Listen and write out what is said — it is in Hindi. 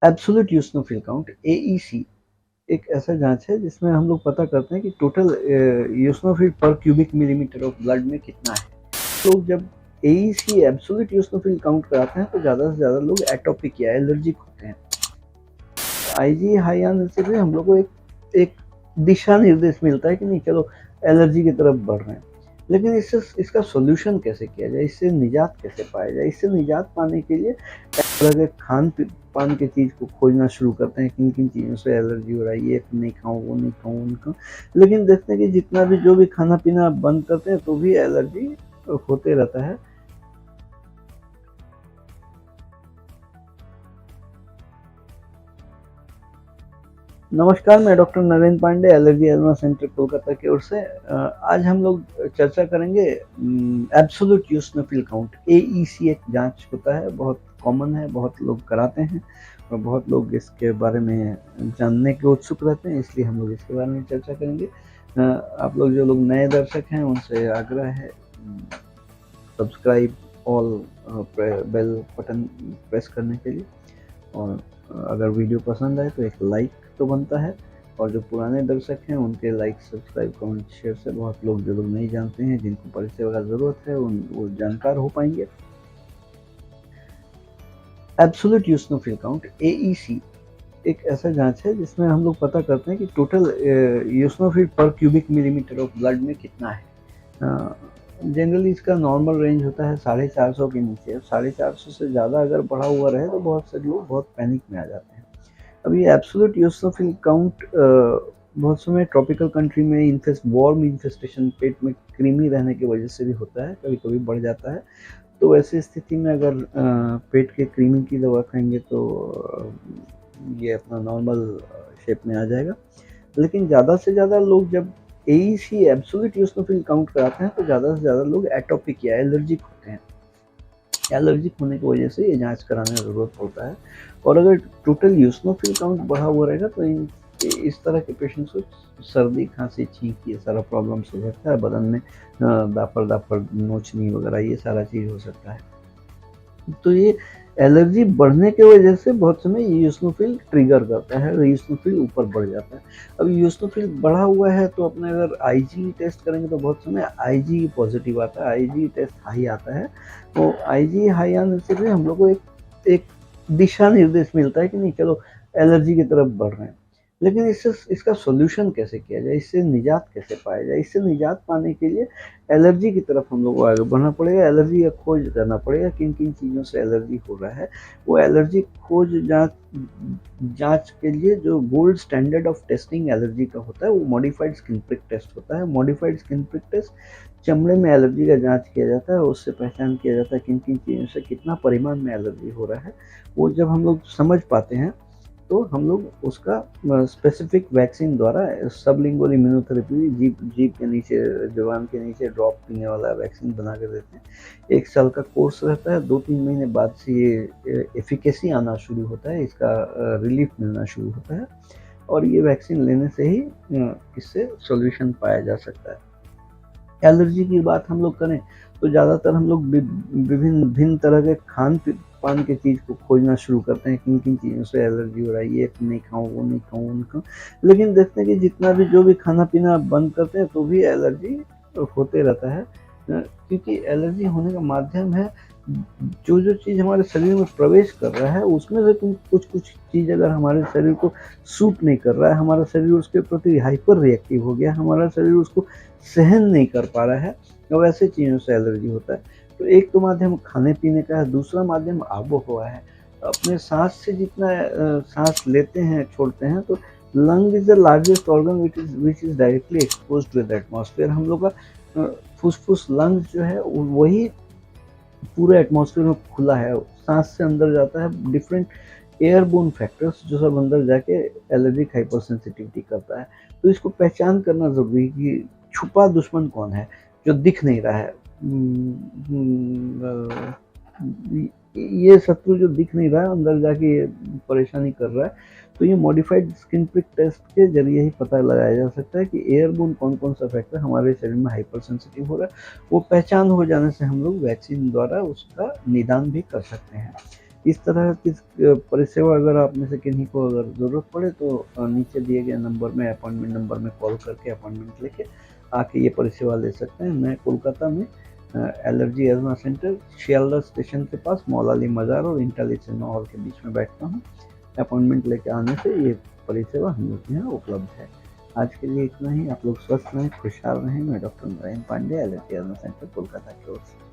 एब्सोल्यूट यूसिनोफिल काउंट एईसी एक ऐसा जांच है जिसमें हम लोग पता करते हैं कि टोटल यूसिनोफिल पर क्यूबिक मिलीमीटर ऑफ ब्लड में कितना है। लोग जब एईसी एब्सोल्यूट यूसिनोफिल काउंट कराते हैं तो ज़्यादा से ज़्यादा लोग एटोपिक या एलर्जिक होते हैं। आईजी हाई आने से भी हम लोग को एक दिशा निर्देश मिलता है कि नहीं चलो एलर्जी की तरफ बढ़ रहे हैं। लेकिन इससे इसका सॉल्यूशन कैसे किया जाए, इससे निजात कैसे पाया जाए? इससे निजात पाने के लिए तरह के खान पान की चीज़ को खोजना शुरू करते हैं, किन किन चीज़ों से एलर्जी हो रहा है, ये नहीं खाऊं, वो नहीं खाऊं, वो नहीं खाऊं। लेकिन देखते हैं कि जितना भी जो भी खाना पीना बंद करते हैं तो भी एलर्जी होते रहता है। नमस्कार, मैं doctor Narendra Pandey, allergy asthma centre Kolkata की ओर से। आज हम लोग चर्चा करेंगे एब्सोल्यूट यूसिनोफिल काउंट एईसी। एक जांच होता है, बहुत कॉमन है, बहुत लोग कराते हैं और बहुत लोग इसके बारे में जानने के उत्सुक रहते हैं, इसलिए हम लोग इसके बारे में चर्चा करेंगे। आप लोग जो लोग नए दर्शक हैं उनसे आग्रह है subscribe all bell button press करने के लिए, और अगर वीडियो पसंद आए तो एक लाइक तो बनता है। और जो पुराने दर्शक हैं उनके लाइक, सब्सक्राइब, कमेंट, शेयर से बहुत लोग जो लोग नहीं जानते हैं, जिनको परिचय वगैरह ज़रूरत है, वो जानकार हो पाएंगे। एब्सोल्यूट यूसिनोफिल काउंट एईसी एक ऐसा जांच है जिसमें हम लोग पता करते हैं कि टोटल यूसिनोफिल पर क्यूबिक मिलीमीटर ऑफ ब्लड में कितना है। जनरली इसका नॉर्मल रेंज होता है 450 के नीचे। 450 से ज़्यादा अगर बढ़ा हुआ रहे तो बहुत से लोग बहुत पैनिक में आ जाते हैं। अब ये एब्सोल्यूट यूसिनोफिल काउंट बहुत समय ट्रॉपिकल कंट्री में वार्म इन्फेस्टेशन, पेट में कृमि रहने की वजह से भी होता है, कभी कभी बढ़ जाता है। तो ऐसी स्थिति में अगर पेट के कृमि की दवा खाएंगे तो ये अपना नॉर्मल शेप में आ जाएगा। लेकिन ज़्यादा से ज़्यादा लोग जब एईसी एब्सोल्यूट यूसिनोफिल काउंट कराते हैं तो ज़्यादा से ज़्यादा लोग एटोपिक या एलर्जिक होते हैं। एलर्जिक होने की वजह से ये जांच कराने की ज़रूरत पड़ता है। और अगर टोटल यूसिनोफिल काउंट बढ़ा हुआ रहेगा तो इस तरह के पेशेंट्स को सर्दी, खांसी, छींक, ये सारा प्रॉब्लम्स हो सकता है। बदन में दापड़ दापड़, नोचनी वगैरह ये सारा चीज़ हो सकता है। तो ये एलर्जी बढ़ने की वजह से बहुत समय यूसिनोफिल ट्रिगर करता है, यूसिनोफिल ऊपर बढ़ जाता है। अब यूसिनोफिल बढ़ा हुआ है तो अपने अगर आईजी टेस्ट करेंगे तो बहुत समय आईजी पॉजिटिव आता है, आईजी टेस्ट हाई आता है। तो आईजी हाई आने से भी हम लोग को एक दिशा निर्देश मिलता है कि नहीं चलो एलर्जी की तरफ बढ़ रहे हैं। लेकिन इससे इसका सॉल्यूशन कैसे किया जाए, इससे निजात कैसे पाया जाए? इससे निजात पाने के लिए एलर्जी की तरफ हम लोग को आगे बढ़ना पड़ेगा, एलर्जी का खोज करना पड़ेगा, किन किन चीज़ों से एलर्जी हो रहा है। वो एलर्जी खोज जांच के लिए जो gold standard of testing allergy का होता है वो मॉडिफाइड स्किन प्रिक टेस्ट होता है। मॉडिफाइड स्किन प्रिक टेस्ट चमड़े में एलर्जी का जांच किया जाता है, उससे पहचान किया जाता है किन किन चीज़ों से कितना परिमाण में एलर्जी हो रहा है। वो जब हम लोग समझ पाते हैं तो हम लोग उसका स्पेसिफिक वैक्सीन द्वारा सबलिंगुअल इम्यूनोथेरेपी, जीभ जीभ के नीचे, जुबान के नीचे ड्रॉप पीने वाला वैक्सीन बना के देते हैं। 1 साल का कोर्स रहता है, 2-3 महीने बाद से ये एफिकेसी आना शुरू होता है, इसका रिलीफ मिलना शुरू होता है और ये वैक्सीन लेने से ही इससे सॉल्यूशन पाया जा सकता है। एलर्जी की बात हम लोग करें तो ज़्यादातर हम लोग विभिन्न भिन्न तरह के खान पान की चीज़ को खोजना शुरू करते हैं, किन किन चीज़ों से एलर्जी हो रहा है, ये नहीं खाऊं, वो नहीं खाऊं, वो नहीं खाऊं। लेकिन देखते हैं कि जितना भी जो भी खाना पीना बंद करते हैं तो भी एलर्जी होते रहता है। क्योंकि एलर्जी होने का माध्यम है जो जो चीज़ हमारे शरीर में प्रवेश कर रहा है उसमें से कुछ कुछ चीज़ अगर हमारे शरीर को सूट नहीं कर रहा है, हमारा शरीर उसके प्रति हाइपर रिएक्टिव हो गया, हमारा शरीर उसको सहन नहीं कर पा रहा है, और ऐसे चीज़ों से एलर्जी होता है। तो एक तो माध्यम खाने पीने का है, दूसरा माध्यम आबो-हवा है। अपने सांस से जितना सांस लेते हैं, छोड़ते हैं, तो lung is the largest organ which is directly exposed to the atmosphere. हम लोग का फुसफुस, लंग्स जो है वही पूरे एटमॉस्फेयर में खुला है, सांस से अंदर जाता है, डिफरेंट एयरबोर्न फैक्टर्स जो सब अंदर जाके एलर्जिक हाइपर सेंसिटिविटी करता है। तो इसको पहचान करना ज़रूरी है कि छुपा दुश्मन कौन है जो दिख नहीं रहा है। ये शत्रु जो दिख नहीं रहा है अंदर जाके ये परेशानी कर रहा है। तो ये मॉडिफाइड स्किन प्रिक टेस्ट के जरिए ही पता लगाया जा सकता है कि एयरबोर्न कौन कौन सा फैक्टर हमारे शरीर में हाइपर सेंसिटिव हो रहा है। वो पहचान हो जाने से हम लोग वैक्सीन द्वारा उसका निदान भी कर सकते हैं। इस तरह की परिसेवा अगर आप में से किन्हीं को अगर ज़रूरत पड़े तो नीचे दिए गए नंबर में, अपॉइंटमेंट नंबर में कॉल करके अपॉइंटमेंट लेके आके ये परिसेवा ले सकते हैं। मैं कोलकाता में allergy asthma centre Sealdah station के पास मौलाली मज़ार और इंटेल सिनेमा हॉल के बीच में बैठता हूँ। अपॉइंटमेंट लेके आने से ये परिसेवा हम लोग के यहाँ उपलब्ध है। आज के लिए इतना ही। आप लोग स्वस्थ रहें, खुशहाल रहें। मैं doctor Narendra Pandey, allergy asthma centre Kolkata की ओर से।